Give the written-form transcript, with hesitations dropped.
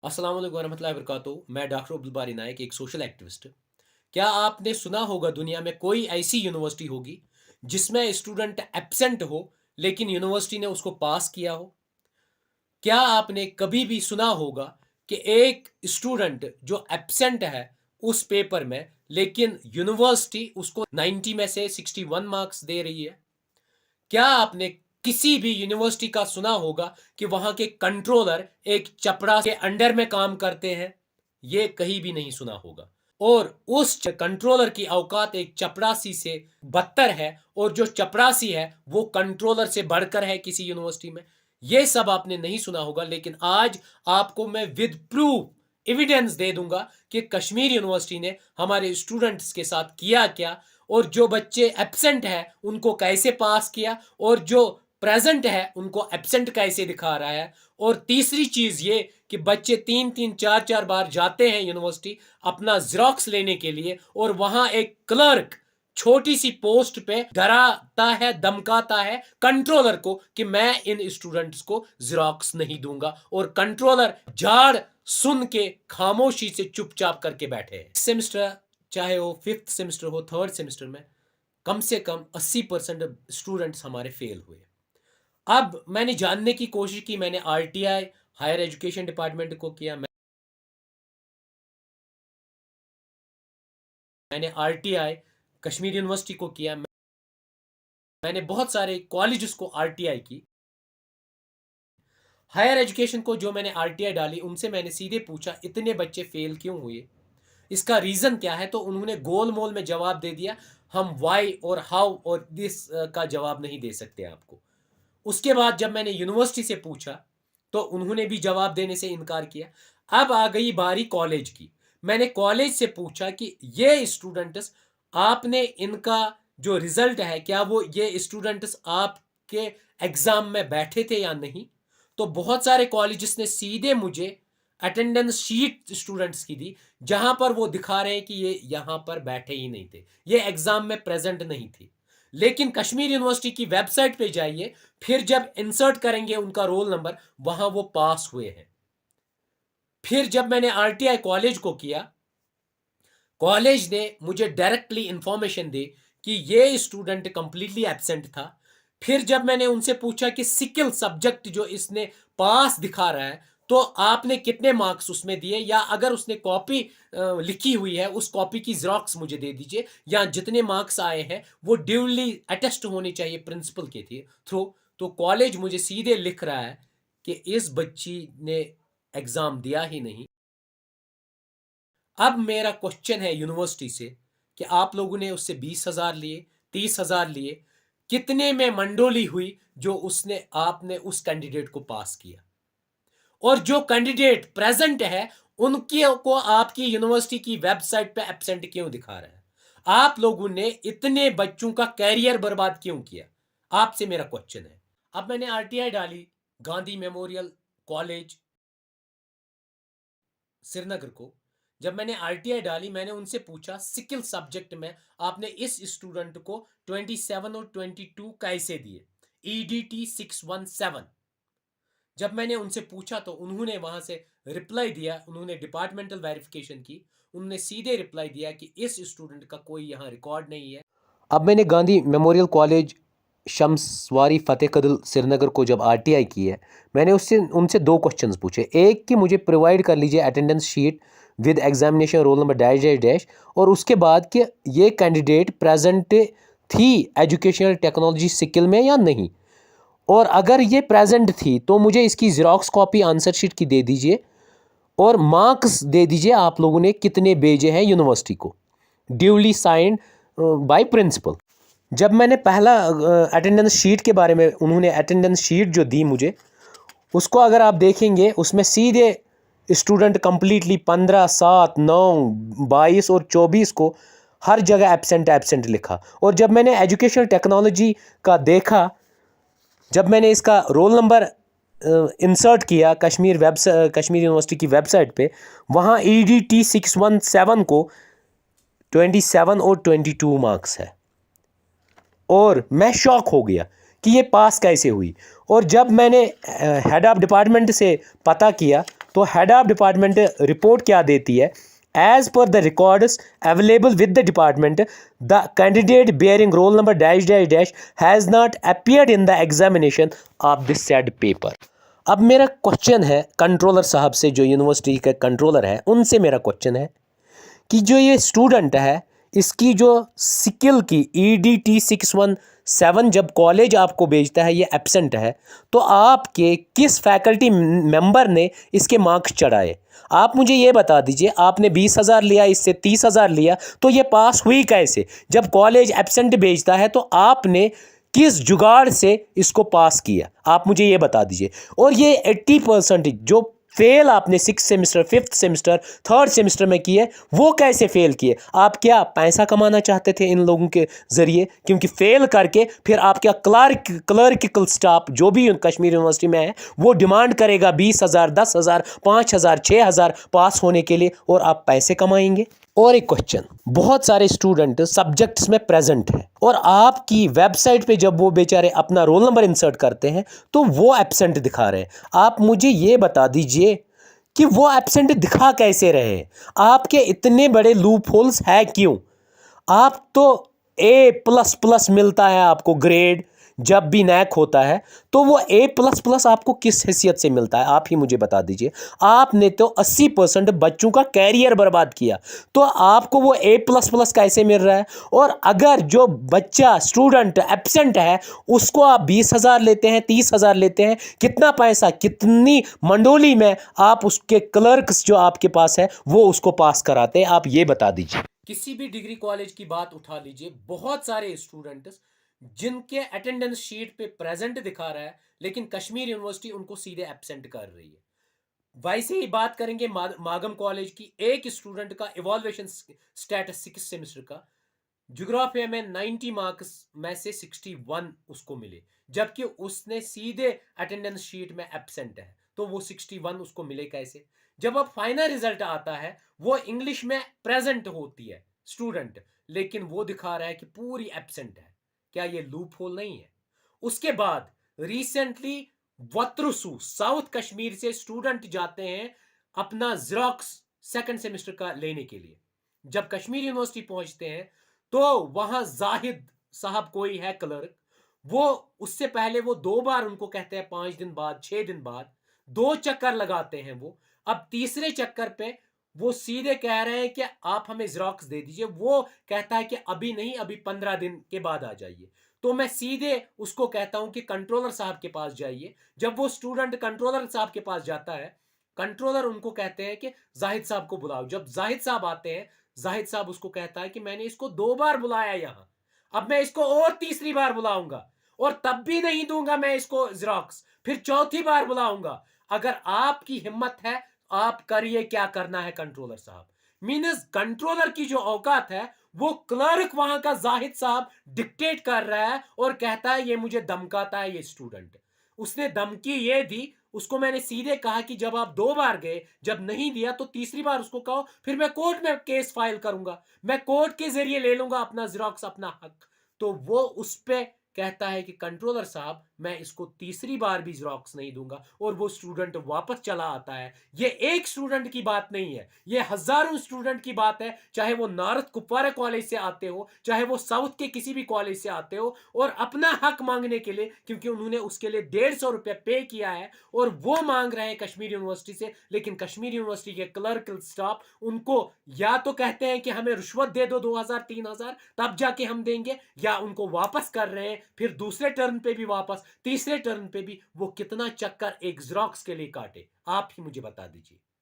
अस्सलाम वालेकुम रहमतुल्लाहि व बरकातुहू। मैं डॉक्टर अब्दुल बारी नायक, एक सोशल एक्टिविस्ट। क्या आपने सुना होगा दुनिया में कोई ऐसी यूनिवर्सिटी होगी जिसमें स्टूडेंट एब्सेंट हो लेकिन यूनिवर्सिटी ने उसको पास किया हो? क्या आपने कभी भी सुना होगा कि एक स्टूडेंट जो एब्सेंट है उस पेपर में, लेकिन यूनिवर्सिटी उसको 90 में से 61 मार्क्स दे रही है? क्या आपने किसी भी यूनिवर्सिटी का सुना होगा कि वहां के कंट्रोलर एक चपड़ा के अंडर में काम करते हैं? ये कहीं भी नहीं सुना होगा। और उस कंट्रोलर की औकात एक चपरासी से बदतर है, और जो चपरासी है वो कंट्रोलर से बढ़कर है किसी यूनिवर्सिटी में। ये सब आपने नहीं सुना होगा, लेकिन आज आपको मैं विद प्रूफ एविडेंस दे दूंगा कि कश्मीर यूनिवर्सिटी ने हमारे स्टूडेंट्स के साथ किया क्या, और जो बच्चे एब्सेंट है उनको कैसे पास किया, और जो प्रेजेंट है उनको एब्सेंट कैसे दिखा रहा है। और तीसरी चीज ये कि बच्चे 3-3 4-4 बार जाते हैं यूनिवर्सिटी अपना जेरोक्स लेने के लिए, और वहां एक क्लर्क छोटी सी पोस्ट पे डराता है, धमकाता है कंट्रोलर को कि मैं इन स्टूडेंट्स को जेरोक्स नहीं दूंगा, और कंट्रोलर झाड़ सुन के खामोशी से चुपचाप करके बैठे हैं। सेमेस्टर, चाहे वो 5th सेमेस्टर हो, 3rd सेमेस्टर में कम से कम 80% स्टूडेंट्स हमारे फेल हुए। अब मैंने जानने की कोशिश की, मैंने आरटीआई हायर एजुकेशन डिपार्टमेंट को किया, मैंने आरटीआई कश्मीर यूनिवर्सिटी को किया, मैंने बहुत सारे कॉलेजेस को आरटीआई की। हायर एजुकेशन को जो मैंने आरटीआई डाली उनसे मैंने सीधे पूछा इतने बच्चे फेल क्यों हुए, इसका रीज़न क्या है? तो उन्होंने गोल मोल में जवाब दे दिया, हम वाई और हाउ और दिस का जवाब नहीं दे सकते आपको। उसके बाद जब मैंने यूनिवर्सिटी से पूछा तो उन्होंने भी जवाब देने से इनकार किया। अब आ गई बारी कॉलेज की। मैंने कॉलेज से पूछा कि ये स्टूडेंट्स, आपने इनका जो रिजल्ट है, क्या वो ये स्टूडेंट्स आपके एग्जाम में बैठे थे या नहीं? तो बहुत सारे कॉलेजेस ने सीधे मुझे अटेंडेंस शीट स्टूडेंट्स की दी, जहां पर वो दिखा रहे हैं कि ये यहां पर बैठे ही नहीं थे, ये एग्जाम में प्रेजेंट नहीं थे। लेकिन कश्मीर यूनिवर्सिटी की वेबसाइट पे जाइए, फिर जब इंसर्ट करेंगे उनका रोल नंबर, वहां वो पास हुए हैं। फिर जब मैंने आरटीआई कॉलेज को किया, कॉलेज ने मुझे डायरेक्टली इंफॉर्मेशन दी कि ये स्टूडेंट कंप्लीटली एब्सेंट था। फिर जब मैंने उनसे पूछा कि सिकिल सब्जेक्ट जो इसने पास दिखा रहा है, तो आपने कितने मार्क्स उसमें दिए, या अगर उसने कॉपी लिखी हुई है उस कॉपी की जेरोक्स मुझे दे दीजिए, या जितने मार्क्स आए हैं वो ड्यूली अटेस्ट होने चाहिए प्रिंसिपल के थ्रू। तो कॉलेज मुझे सीधे लिख रहा है कि इस बच्ची ने एग्जाम दिया ही नहीं। अब मेरा क्वेश्चन है यूनिवर्सिटी से कि आप लोगों ने उससे 20,000 लिए, 30,000 लिए, कितने में मंडोली हुई जो उसने आपने उस कैंडिडेट को पास किया? और जो कैंडिडेट प्रेजेंट है उनके को आपकी यूनिवर्सिटी की वेबसाइट पे एब्सेंट क्यों दिखा रहा है? आप लोगों ने इतने बच्चों का कैरियर बर्बाद क्यों किया? आपसे मेरा क्वेश्चन है। अब मैंने आरटीआई डाली गांधी मेमोरियल कॉलेज श्रीनगर को। जब मैंने आरटीआई डाली, मैंने उनसे पूछा सिकिल सब्जेक्ट में आपने इस स्टूडेंट को 27 और 22 कैसे दिए, ईडीटी 617। जब मैंने उनसे पूछा तो उन्होंने वहां से रिप्लाई दिया, उन्होंने डिपार्टमेंटल वेरिफिकेशन की, उन्होंने सीधे रिप्लाई दिया कि इस स्टूडेंट का कोई यहाँ रिकॉर्ड नहीं है। अब मैंने गांधी मेमोरियल कॉलेज शमसवारी फ़तेह कदल श्रीनगर को जब आरटीआई की है, मैंने उससे उनसे दो क्वेश्चंस पूछे। एक कि मुझे प्रोवाइड कर लीजिए attendance sheet with examination role number dash dash dash, और उसके बाद कि ये कैंडिडेट प्रेजेंट थी एजुकेशनल टेक्नोलॉजी स्किल में या नहीं, और अगर ये प्रेजेंट थी तो मुझे इसकी ज़ेरॉक्स कॉपी आंसर शीट की दे दीजिए, और मार्क्स दे दीजिए आप लोगों ने कितने भेजे हैं यूनिवर्सिटी को, ड्यूली साइंड बाय प्रिंसिपल। जब मैंने पहला अटेंडेंस शीट के बारे में, उन्होंने अटेंडेंस शीट जो दी मुझे, उसको अगर आप देखेंगे उसमें सीधे स्टूडेंट कंप्लीटली 15, 7, 9, 22 और 24 को हर जगह एब्सेंट एब्सेंट लिखा। और जब मैंने एजुकेशनल टेक्नोलॉजी का देखा, जब मैंने इसका रोल नंबर इंसर्ट किया कश्मीर यूनिवर्सिटी की वेबसाइट पे, वहाँ EDT 617 को 27 और 22 मार्क्स है, और मैं शॉक हो गया कि ये पास कैसे हुई। और जब मैंने हेड ऑफ डिपार्टमेंट से पता किया तो हेड ऑफ डिपार्टमेंट रिपोर्ट क्या देती है, as per the records available with the department the candidate bearing roll number dash dash dash has not appeared in the examination of this said paper. अब मेरा question है controller साहब से, जो university के कंट्रोलर है उनसे मेरा क्वेश्चन है कि जो ये स्टूडेंट है इसकी जो स्किल की EDT 617 जब कॉलेज आपको भेजता है ये एब्सेंट है, तो आपके किस फैकल्टी मेंबर ने इसके मार्क्स चढ़ाए? आप मुझे ये बता दीजिए, आपने 20,000 लिया, इससे 30,000 लिया, तो ये पास हुई कैसे? जब कॉलेज एब्सेंट भेजता है तो आपने किस जुगाड़ से इसको पास किया, आप मुझे ये बता दीजिए। और ये 80% जो फेल आपने 6 semester, 5th semester, 3rd semester में किए, वो कैसे फेल किए? आप क्या पैसा कमाना चाहते थे इन लोगों के ज़रिए? क्योंकि फेल करके फिर आप क्या क्लर्किकल स्टाफ जो भी कश्मीर यूनिवर्सिटी में है वो डिमांड करेगा 20,000, 10,000, 5,000, 6,000 पास होने के लिए, और आप पैसे कमाएंगे। और एक क्वेश्चन, बहुत सारे स्टूडेंट सब्जेक्ट्स में प्रेजेंट हैं और आपकी वेबसाइट पे जब वो बेचारे अपना रोल नंबर इंसर्ट करते हैं तो वो एब्सेंट दिखा रहे हैं। आप मुझे ये बता दीजिए कि वो एब्सेंट दिखा कैसे रहे? आपके इतने बड़े लूप होल्स है क्यों? आप तो A++ मिलता है आपको ग्रेड, जब भी नैक होता है तो वो A++ आपको किस हैसियत से मिलता है? आप ही मुझे बता दीजिए। आपने तो 80% बच्चों का कैरियर बर्बाद किया, तो आपको वो A++ कैसे मिल रहा है? और अगर जो बच्चा स्टूडेंट एब्सेंट है उसको आप 20,000 लेते हैं, 30,000 लेते हैं, कितना पैसा, कितनी मंडोली में आप उसके क्लर्क्स जो आपके पास है वो उसको पास कराते हैं? आप ये बता दीजिए। किसी भी डिग्री कॉलेज की बात उठा लीजिए, बहुत सारे स्टूडेंट्स जिनके अटेंडेंस शीट पे प्रेजेंट दिखा रहा है लेकिन कश्मीर यूनिवर्सिटी उनको सीधे एब्सेंट कर रही है। वैसे ही बात करेंगे मागम कॉलेज की, एक स्टूडेंट का इवॉल्वेशन स्टेटस 6 सेमेस्टर का ज्योग्राफी में 90 मार्क्स में से 61 उसको मिले, जबकि उसने सीधे अटेंडेंस शीट में एब्सेंट है, तो वो 61 उसको मिले कैसे? जब अब फाइनल रिजल्ट आता है वो इंग्लिश में प्रेजेंट होती है स्टूडेंट, लेकिन वो दिखा रहा है कि पूरी एब्सेंट है। क्या ये लूप होल नहीं है? उसके बाद रिसेंटली वत्रुसु साउथ कश्मीर से स्टूडेंट जाते हैं अपना जेरोक्स सेकंड सेमेस्टर का लेने के लिए। जब कश्मीर यूनिवर्सिटी पहुंचते हैं तो वहां जाहिद साहब कोई है क्लर्क, वो उससे पहले वो 2 बार उनको कहते हैं 5 दिन बाद, 6 दिन बाद, 2 चक्कर लगाते हैं वो। अब तीसरे चक्कर पे वो सीधे कह रहे हैं कि आप हमें जेरोक्स दे दीजिए। वो कहता है कि अभी नहीं, अभी 15 दिन के बाद आ जाइए। तो मैं सीधे उसको कहता हूं कि कंट्रोलर साहब के पास जाइए। जब वो स्टूडेंट कंट्रोलर साहब के पास जाता है, कंट्रोलर उनको कहते हैं कि जाहिद साहब को बुलाओ। जब जाहिद साहब आते हैं, जाहिद साहब उसको कहता है कि मैंने इसको 2 बार बुलाया यहां, अब मैं इसको और तीसरी बार बुलाऊंगा और तब भी नहीं दूंगा मैं इसको जेरोक्स, फिर चौथी बार बुलाऊंगा। अगर आपकी हिम्मत है आप करिए क्या करना है कंट्रोलर साहब। मीनस कंट्रोलर की जो औकात है वो क्लर्क वहां का जाहिद साहब डिक्टेट कर रहा है और कहता है ये मुझे धमकाता है ये स्टूडेंट। उसने धमकी ये दी, उसको मैंने सीधे कहा कि जब आप 2 बार गए, जब नहीं दिया तो तीसरी बार उसको कहो, फिर मैं कोर्ट में केस फाइल करूंगा, मैं कोर्ट के जरिए ले लूंगा अपना जेरोक्स, अपना हक। तो वो उस पे कहता है कि कंट्रोलर साहब मैं इसको तीसरी बार भी जेरोक्स नहीं दूंगा, और वो स्टूडेंट वापस चला आता है। ये एक स्टूडेंट की बात नहीं है, ये हजारों स्टूडेंट की बात है, चाहे वो नॉर्थ कुपवारा कॉलेज से आते हो, चाहे वो साउथ के किसी भी कॉलेज से आते हो, और अपना हक मांगने के लिए, क्योंकि उन्होंने उसके लिए 150 रुपये पे किया है और वो मांग रहे हैं कश्मीर यूनिवर्सिटी से। लेकिन कश्मीर यूनिवर्सिटी के क्लर्कल स्टाफ उनको या तो कहते हैं कि हमें रिश्वत दे दो 2,000 3,000 तब जाके हम देंगे, या उनको वापस कर रहे हैं, फिर दूसरे टर्न पे भी वापस, तीसरे टर्न पे भी। वो कितना चक्कर एक जेरोक्स के लिए काटे, आप ही मुझे बता दीजिए।